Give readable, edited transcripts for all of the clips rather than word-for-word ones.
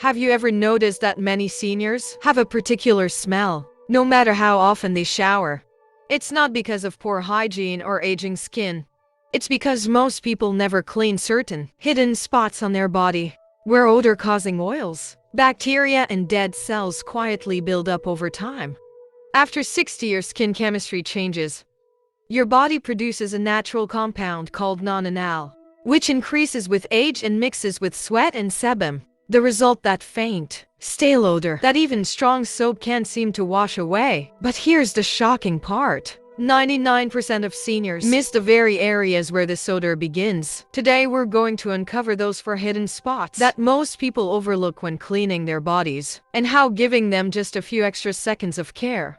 Have you ever noticed that many seniors have a particular smell, no matter how often they shower? It's not because of poor hygiene or aging skin. It's because most people never clean certain hidden spots on their body, where odor-causing oils, bacteria, and dead cells quietly build up over time. After 60 years, skin chemistry changes. Your body produces a natural compound called non-enal, which increases with age and mixes with sweat and sebum. The result, that faint, stale odor that even strong soap can't seem to wash away. But here's the shocking part. 99% of seniors miss the very areas where this odor begins. Today we're going to uncover those 4 hidden spots that most people overlook when cleaning their bodies, and how giving them just a few extra seconds of care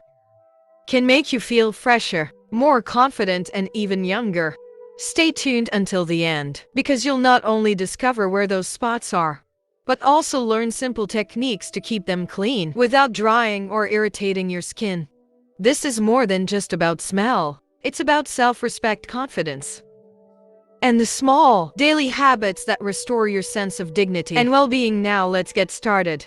can make you feel fresher, more confident, and even younger. Stay tuned until the end, because you'll not only discover where those spots are, but also learn simple techniques to keep them clean without drying or irritating your skin. This is more than just about smell. It's about self-respect, confidence, and the small, daily habits that restore your sense of dignity and well-being. Now let's get started.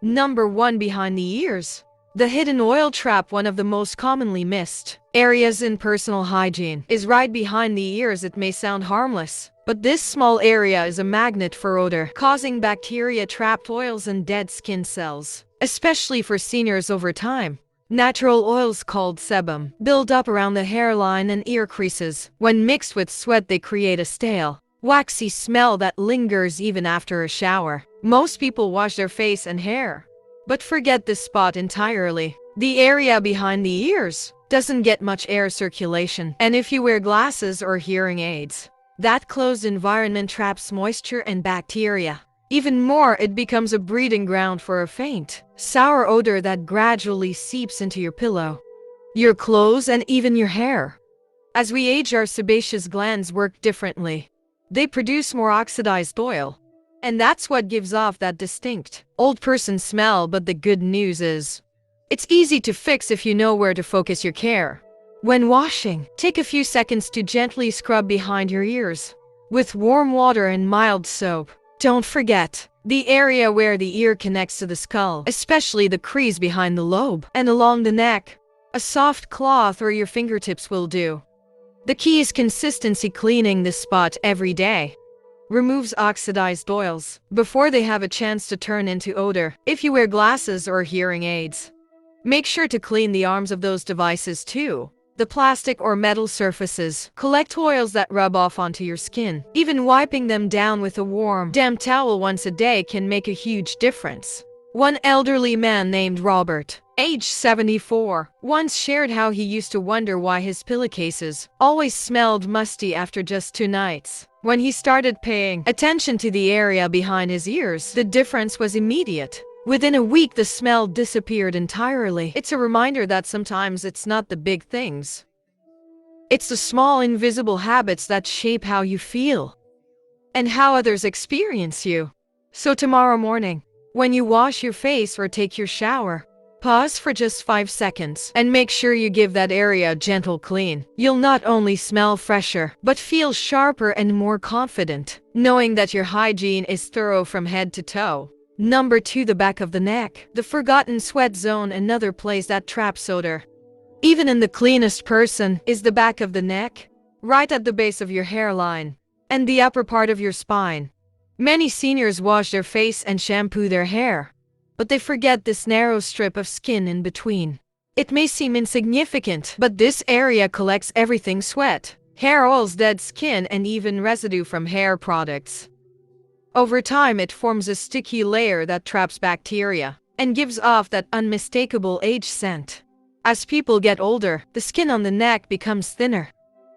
Number 1. Behind the ears. The hidden oil trap, one of the most commonly missed areas in personal hygiene, is right behind the ears. It may sound harmless, but this small area is a magnet for odor, causing bacteria, trapped oils, and dead skin cells, especially for seniors. Over time, natural oils called sebum build up around the hairline and ear creases. When mixed with sweat, they create a stale, waxy smell that lingers even after a shower. Most people wash their face and hair, but forget this spot entirely. The area behind the ears doesn't get much air circulation, and if you wear glasses or hearing aids, that closed environment traps moisture and bacteria. Even more, it becomes a breeding ground for a faint, sour odor that gradually seeps into your pillow, your clothes, and even your hair. As we age, our sebaceous glands work differently. They produce more oxidized oil, and that's what gives off that distinct, old person smell. But the good news is, it's easy to fix if you know where to focus your care. When washing, take a few seconds to gently scrub behind your ears with warm water and mild soap. Don't forget the area where the ear connects to the skull, especially the crease behind the lobe and along the neck. A soft cloth or your fingertips will do. The key is consistency. Cleaning this spot every day removes oxidized oils before they have a chance to turn into odor. If you wear glasses or hearing aids, make sure to clean the arms of those devices too. The plastic or metal surfaces collect oils that rub off onto your skin. Even wiping them down with a warm, damp towel once a day can make a huge difference. One elderly man named Robert, age 74, once shared how he used to wonder why his pillowcases always smelled musty after just 2 nights. When he started paying attention to the area behind his ears, the difference was immediate. Within a week, the smell disappeared entirely. It's a reminder that sometimes it's not the big things, it's the small, invisible habits that shape how you feel and how others experience you. So tomorrow morning, when you wash your face or take your shower, pause for just 5 seconds and make sure you give that area a gentle clean. You'll not only smell fresher, but feel sharper and more confident, knowing that your hygiene is thorough from head to toe. Number 2. The back of the neck. The forgotten sweat zone, another place that traps odor, even in the cleanest person, is the back of the neck, right at the base of your hairline and the upper part of your spine. Many seniors wash their face and shampoo their hair, but they forget this narrow strip of skin in between. It may seem insignificant, but this area collects everything: sweat, hair oils, dead skin, and even residue from hair products. Over time, it forms a sticky layer that traps bacteria and gives off that unmistakable age scent. As people get older, the skin on the neck becomes thinner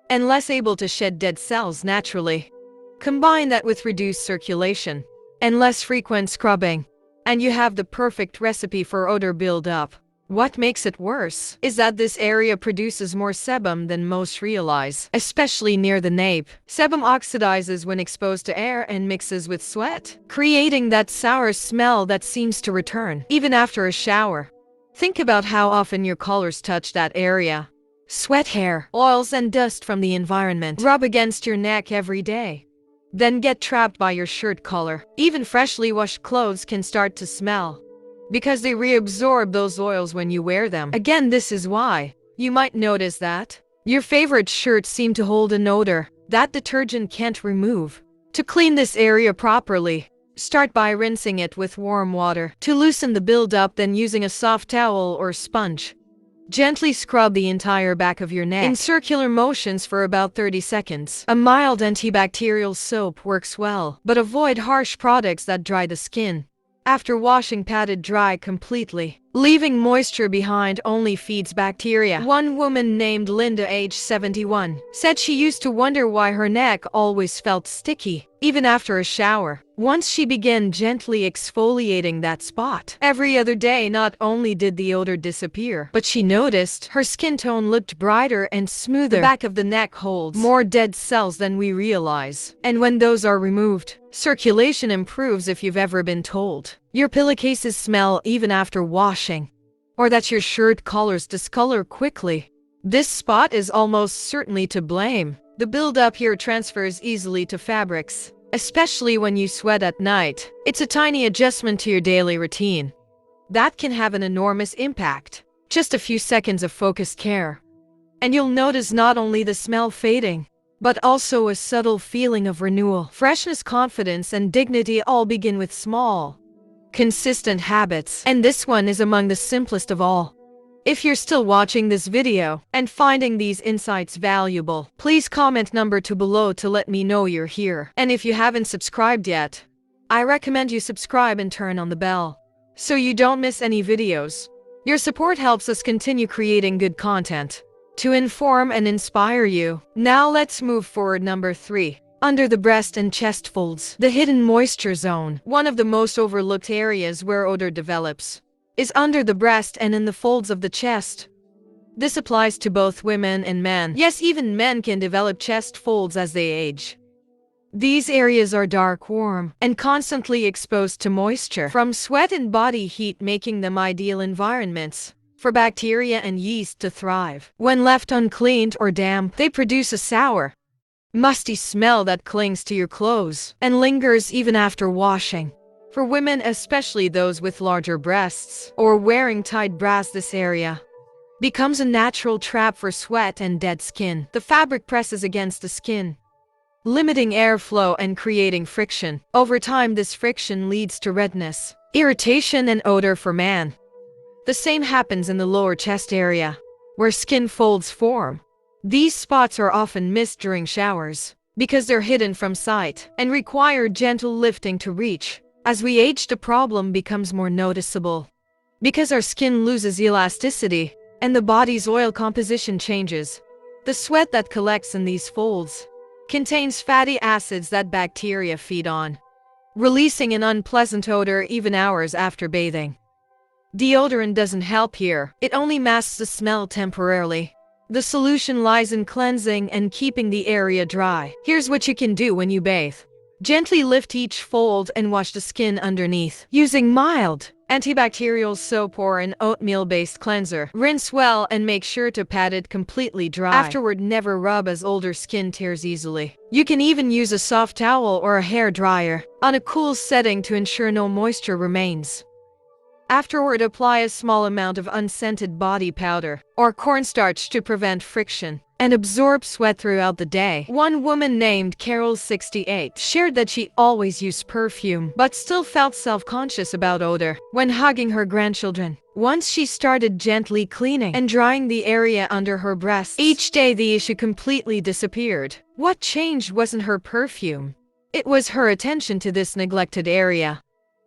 and less able to shed dead cells naturally. Combine that with reduced circulation and less frequent scrubbing, and you have the perfect recipe for odor buildup. What makes it worse is that this area produces more sebum than most realize, especially near the nape. Sebum oxidizes when exposed to air and mixes with sweat, creating that sour smell that seems to return even after a shower. Think about how often your collars touch that area. Sweat, hair, oils, and dust from the environment rub against your neck every day. then get trapped by your shirt collar. Even freshly washed clothes can start to smell because they reabsorb those oils when you wear them. Again, this is why you might notice that your favorite shirts seem to hold an odor that detergent can't remove. To clean this area properly, start by rinsing it with warm water to loosen the buildup, then using a soft towel or sponge. Gently scrub the entire back of your neck in circular motions for about 30 seconds. A mild antibacterial soap works well, but avoid harsh products that dry the skin. After washing, pat it dry completely. Leaving moisture behind only feeds bacteria. One woman named Linda, age 71, said she used to wonder why her neck always felt sticky, even after a shower. Once she began gently exfoliating that spot every other day, not only did the odor disappear, but she noticed her skin tone looked brighter and smoother. The back of the neck holds more dead cells than we realize, and when those are removed, circulation improves. If you've ever been told your pillowcases smell even after washing, or that your shirt collars discolor quickly, this spot is almost certainly to blame. The buildup here transfers easily to fabrics, especially when you sweat at night. It's a tiny adjustment to your daily routine that can have an enormous impact. Just a few seconds of focused care, and you'll notice not only the smell fading, but also a subtle feeling of renewal. Freshness, confidence, and dignity all begin with small, consistent habits, and this one is among the simplest of all. If you're still watching this video and finding these insights valuable, please comment number 2 below to let me know you're here. And if you haven't subscribed yet, I recommend you subscribe and turn on the bell so you don't miss any videos. Your support helps us continue creating good content to inform and inspire you. Now let's move forward. Number 3. Under the breast and chest folds. The hidden moisture zone. One of the most overlooked areas where odor develops is under the breast and in the folds of the chest. This applies to both women and men. Yes, even men can develop chest folds as they age. These areas are dark, warm, and constantly exposed to moisture from sweat and body heat, making them ideal environments for bacteria and yeast to thrive. When left uncleaned or damp, they produce a sour, musty smell that clings to your clothes and lingers even after washing. For women, especially those with larger breasts or wearing tight bras, this area becomes a natural trap for sweat and dead skin. The fabric presses against the skin, limiting airflow and creating friction. Over time, this friction leads to redness, irritation, and odor for man. The same happens in the lower chest area, where skin folds form. These spots are often missed during showers because they're hidden from sight and require gentle lifting to reach. As we age, the problem becomes more noticeable because our skin loses elasticity and the body's oil composition changes. The sweat that collects in these folds contains fatty acids that bacteria feed on, releasing an unpleasant odor even hours after bathing. Deodorant doesn't help here. It only masks the smell temporarily. The solution lies in cleansing and keeping the area dry. Here's what you can do when you bathe. Gently lift each fold and wash the skin underneath using mild antibacterial soap or an oatmeal-based cleanser. Rinse well and make sure to pat it completely dry. Afterward, never rub, as older skin tears easily. You can even use a soft towel or a hair dryer on a cool setting to ensure no moisture remains. Afterward, apply a small amount of unscented body powder or cornstarch to prevent friction and absorb sweat throughout the day. One woman named Carol, 68, shared that she always used perfume but still felt self-conscious about odor when hugging her grandchildren. Once she started gently cleaning and drying the area under her breasts each day, the issue completely disappeared. What changed wasn't her perfume. It was her attention to this neglected area.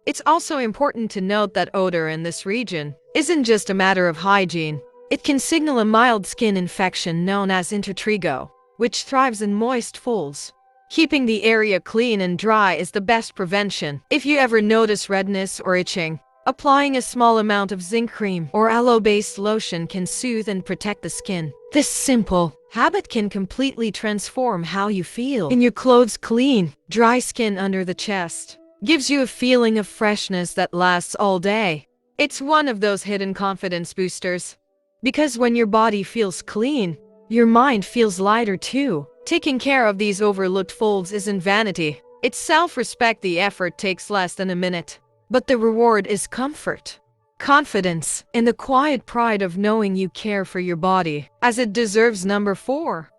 It's also important to note that odor in this region isn't just a matter of hygiene. It can signal a mild skin infection known as intertrigo, which thrives in moist folds. Keeping the area clean and dry is the best prevention. If you ever notice redness or itching, applying a small amount of zinc cream or aloe-based lotion can soothe and protect the skin. This simple habit can completely transform how you feel in your clothes. Clean, dry skin under the chest gives you a feeling of freshness that lasts all day. It's one of those hidden confidence boosters, because when your body feels clean, your mind feels lighter too. Taking care of these overlooked folds isn't vanity. It's self-respect. The effort takes less than a minute. But the reward is comfort. Confidence, and the quiet pride of knowing you care for your body, as it deserves. Number 4.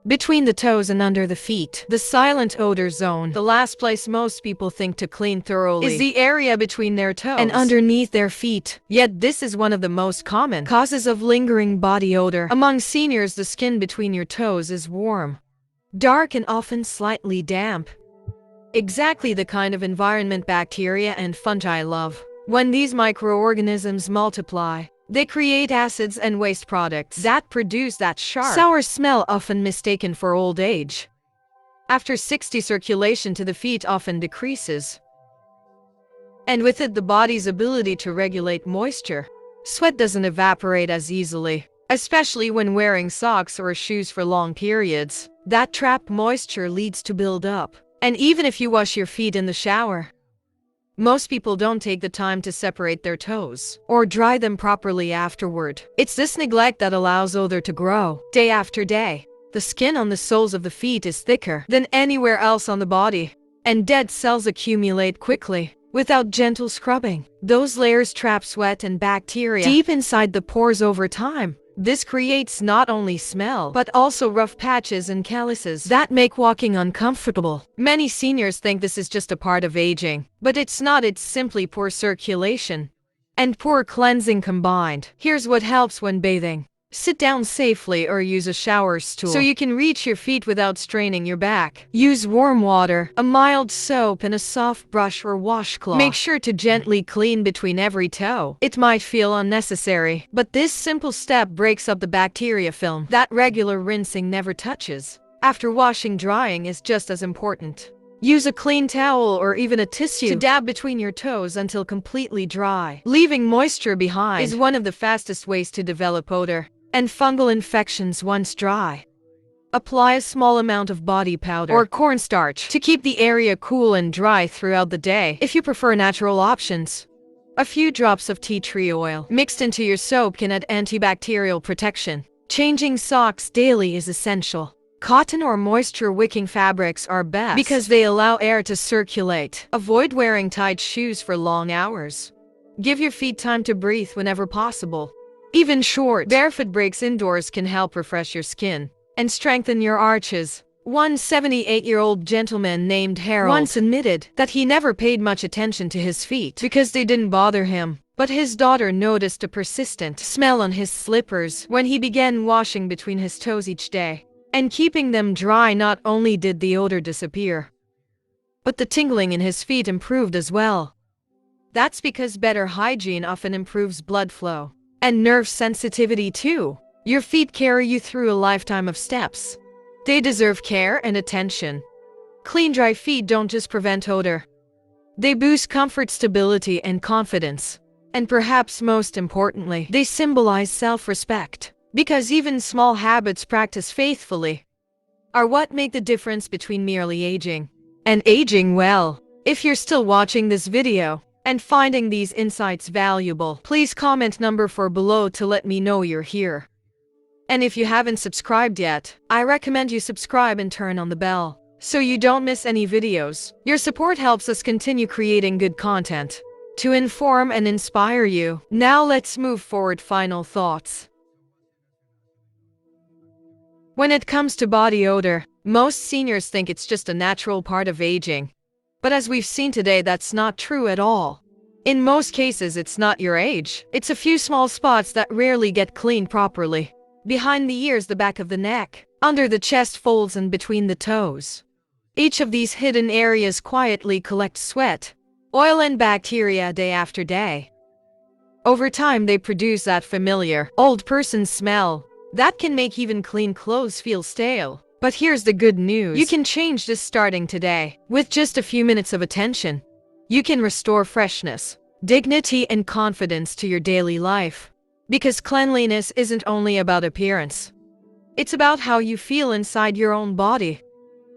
Between the toes and under the feet, the silent odor zone. The last place most people think to clean thoroughly is the area between their toes and underneath their feet. Yet this is one of the most common causes of lingering body odor. Among seniors, the skin between your toes is warm, dark, and often slightly damp. Exactly the kind of environment bacteria and fungi love. When these microorganisms multiply, they create acids and waste products that produce that sharp, sour smell, often mistaken for old age. After 60, circulation to the feet often decreases, and with it the body's ability to regulate moisture. Sweat doesn't evaporate as easily, especially when wearing socks or shoes for long periods. That trapped moisture leads to build-up. And even if you wash your feet in the shower, most people don't take the time to separate their toes or dry them properly afterward. It's this neglect that allows odor to grow day after day. The skin on the soles of the feet is thicker than anywhere else on the body, and dead cells accumulate quickly. Without gentle scrubbing, those layers trap sweat and bacteria deep inside the pores over time. This creates not only smell, but also rough patches and calluses that make walking uncomfortable. Many seniors think this is just a part of aging, but it's not. It's simply poor circulation and poor cleansing combined. Here's what helps when bathing. Sit down safely or use a shower stool so you can reach your feet without straining your back. Use warm water, a mild soap, and a soft brush or washcloth. Make sure to gently clean between every toe. It might feel unnecessary, but this simple step breaks up the bacteria film that regular rinsing never touches. After washing, drying is just as important. Use a clean towel or even a tissue to dab between your toes until completely dry. Leaving moisture behind is one of the fastest ways to develop odor and fungal infections once dry. Apply a small amount of body powder or cornstarch to keep the area cool and dry throughout the day. If you prefer natural options, a few drops of tea tree oil mixed into your soap can add antibacterial protection. Changing socks daily is essential. Cotton or moisture-wicking fabrics are best because they allow air to circulate. Avoid wearing tight shoes for long hours. Give your feet time to breathe whenever possible. Even short, barefoot breaks indoors can help refresh your skin and strengthen your arches. One 78-year-old gentleman named Harold once admitted that he never paid much attention to his feet because they didn't bother him. But his daughter noticed a persistent smell on his slippers when he began washing between his toes each day and keeping them dry. Not only did the odor disappear, but the tingling in his feet improved as well. That's because better hygiene often improves blood flow and nerve sensitivity too. Your feet carry you through a lifetime of steps. They deserve care and attention. Clean, dry feet don't just prevent odor. They boost comfort, stability, and confidence. And perhaps most importantly, they symbolize self-respect. Because even small habits practiced faithfully are what make the difference between merely aging and aging well. If you're still watching this video and finding these insights valuable, please comment number 4 below to let me know you're here. And if you haven't subscribed yet, I recommend you subscribe and turn on the bell so you don't miss any videos. Your support helps us continue creating good content to inform and inspire you. Now let's move forward. Final thoughts. When it comes to body odor, most seniors think it's just a natural part of aging. But as we've seen today, that's not true at all. In most cases, it's not your age. It's a few small spots that rarely get cleaned properly. Behind the ears, the back of the neck, under the chest folds, and between the toes. Each of these hidden areas quietly collects sweat, oil, and bacteria day after day. Over time, they produce that familiar, old person smell that can make even clean clothes feel stale. But here's the good news. You can change this starting today. With just a few minutes of attention, you can restore freshness, dignity, and confidence to your daily life. Because cleanliness isn't only about appearance. It's about how you feel inside your own body.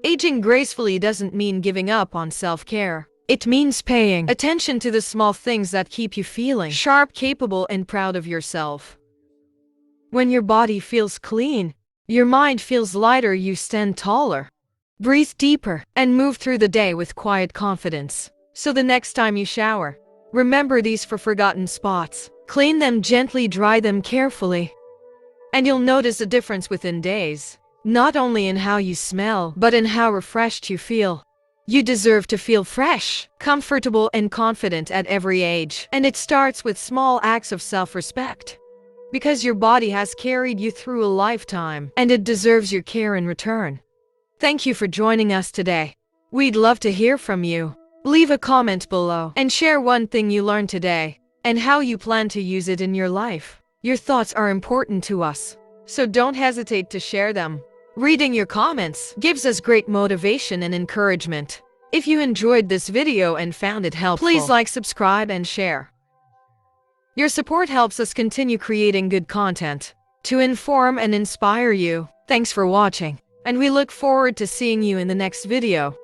Aging gracefully doesn't mean giving up on self-care. It means paying attention to the small things that keep you feeling sharp, capable, and proud of yourself. When your body feels clean, Your mind feels lighter, you stand taller. Breathe deeper and move through the day with quiet confidence. So the next time you shower, remember these for forgotten spots. Clean them gently, dry them carefully. And you'll notice a difference within days. Not only in how you smell, but in how refreshed you feel. You deserve to feel fresh, comfortable, and confident at every age. And it starts with small acts of self-respect. Because your body has carried you through a lifetime, and it deserves your care in return. Thank you for joining us today. We'd love to hear from you. Leave a comment below and share one thing you learned today and how you plan to use it in your life. Your thoughts are important to us, so don't hesitate to share them. Reading your comments gives us great motivation and encouragement. If you enjoyed this video and found it helpful, please like, subscribe, and share. Your support helps us continue creating good content to inform and inspire you. Thanks for watching, and we look forward to seeing you in the next video.